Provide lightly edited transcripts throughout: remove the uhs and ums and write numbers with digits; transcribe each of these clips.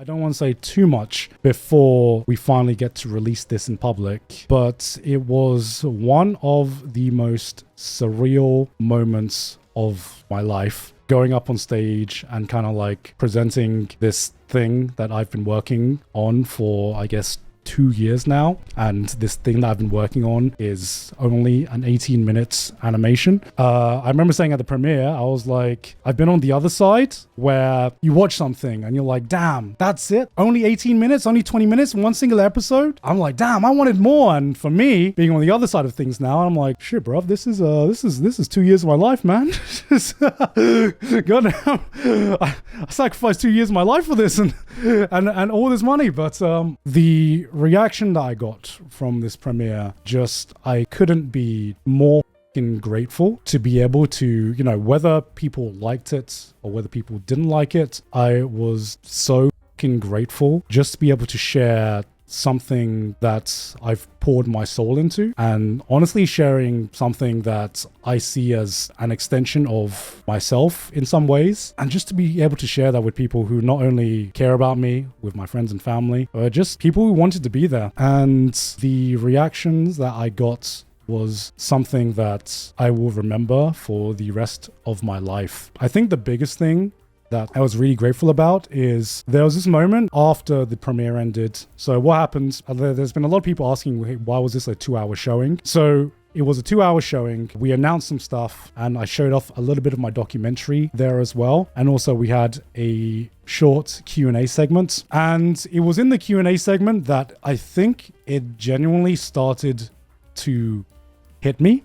I don't want to say too much before we finally get to release this in public, but it was one of the most surreal moments of my life. Going up on stage and kind of like presenting this thing that I've been working on for, I guess, 2 years now, and this thing that I've been working on is only an 18 minutes animation. I remember saying at the premiere, I was like, I've been on the other side where you watch something and you're like, damn, that's it? Only 18 minutes, only 20 minutes in one single episode? I'm like, damn, I wanted more. And for me, being on the other side of things now, I'm like, shit, bro, this is 2 years of my life, man. Goddamn, I sacrificed 2 years of my life for this and all this money. But the reaction that I got from this premiere, just, I couldn't be more grateful to be able to, you know, whether people liked it or whether people didn't like it, I was so grateful just to be able to share something that I've poured my soul into, and honestly sharing something that I see as an extension of myself in some ways, and just to be able to share that with people who not only care about me, with my friends and family, but just people who wanted to be there. And the reactions that I got was something that I will remember for the rest of my life. I think the biggest thing that I was really grateful about is there was this moment after the premiere ended. So what happens, there's been a lot of people asking, hey, why was this a 2-hour showing? So it was a 2-hour showing. We announced some stuff and I showed off a little bit of my documentary there as well. And also we had a short Q&A segment. And it was in the Q&A segment that I think it genuinely started to hit me.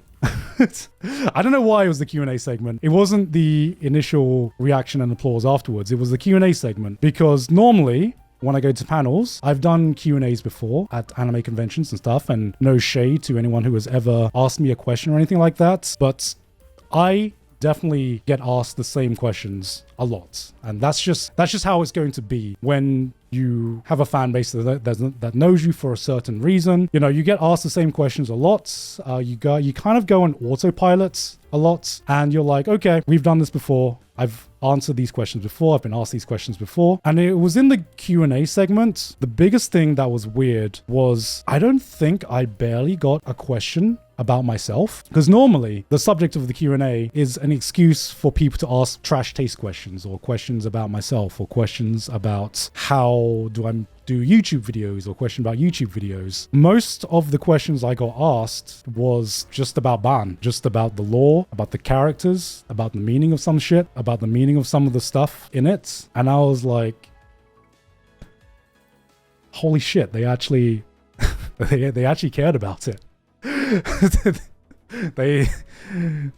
I don't know why it was the Q&A segment. It wasn't the initial reaction and applause afterwards. It was the Q&A segment, because normally when I go to panels, I've done Q&As before at anime conventions and stuff, and no shade to anyone who has ever asked me a question or anything like that, but I definitely get asked the same questions a lot, and that's just how it's going to be when you have a fan base that knows you for a certain reason. You know, you get asked the same questions a lot. You kind of go on autopilot a lot, and you're like, okay, we've done this before. I've answered these questions before. I've been asked these questions before. And it was in the Q&A segment. The biggest thing that was weird was I don't think I barely got a question about myself, because normally the subject of the Q&A is an excuse for people to ask trash taste questions, or questions about myself, or questions about how do I do YouTube videos, or question about YouTube videos. Most of the questions I got asked was just about Ban, just about the lore, about the characters, about the meaning of some shit, about the meaning of some of the stuff in it. And I was like, holy shit, they actually they actually cared about it. They,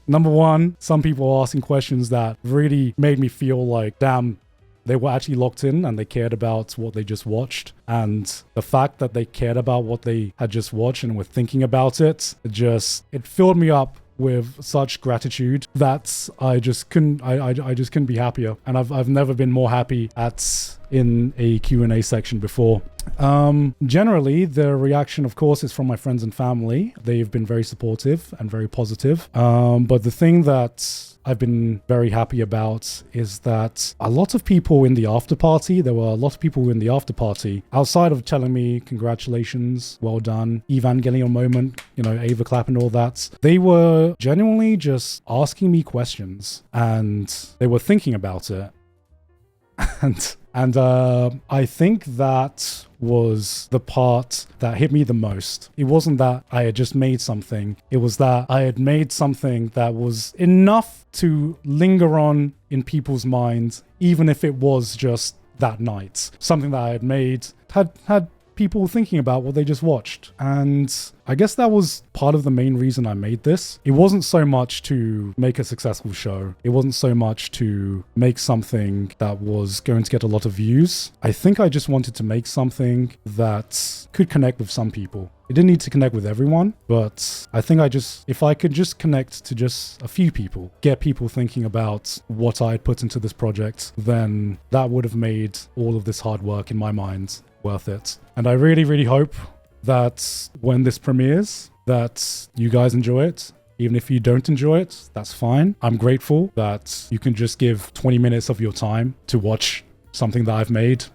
number one, some people were asking questions that really made me feel like, damn, they were actually locked in and they cared about what they just watched. And the fact that they cared about what they had just watched and were thinking about it, it filled me up with such gratitude that I just couldn't be happier. And I've never been more happy in a Q&A section before. Generally, the reaction, of course, is from my friends and family. They've been very supportive and very positive. But the thing that I've been very happy about is that a lot of people in the after party, there were a lot of people in the after party, outside of telling me congratulations, well done, Evangelion moment, you know, Ava clap and all that, they were genuinely just asking me questions and they were thinking about it. And I think that was the part that hit me the most. It wasn't that I had just made something. It was that I had made something that was enough to linger on in people's minds, even if it was just that night. Something that I had made had people thinking about what they just watched. And I guess that was part of the main reason I made this. It wasn't so much to make a successful show. It wasn't so much to make something that was going to get a lot of views. I think I just wanted to make something that could connect with some people. It didn't need to connect with everyone, but I think if I could just connect to just a few people, get people thinking about what I had put into this project, then that would have made all of this hard work in my mind worth it. And I really, really hope that when this premieres, that you guys enjoy it. Even if you don't enjoy it, that's fine. I'm grateful that you can just give 20 minutes of your time to watch something that I've made.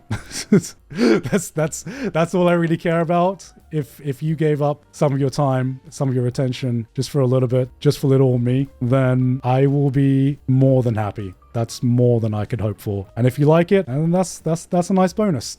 That's all I really care about. If you gave up some of your time, some of your attention, just for a little bit, just for little me, then I will be more than happy. That's more than I could hope for. And if you like it, and that's a nice bonus.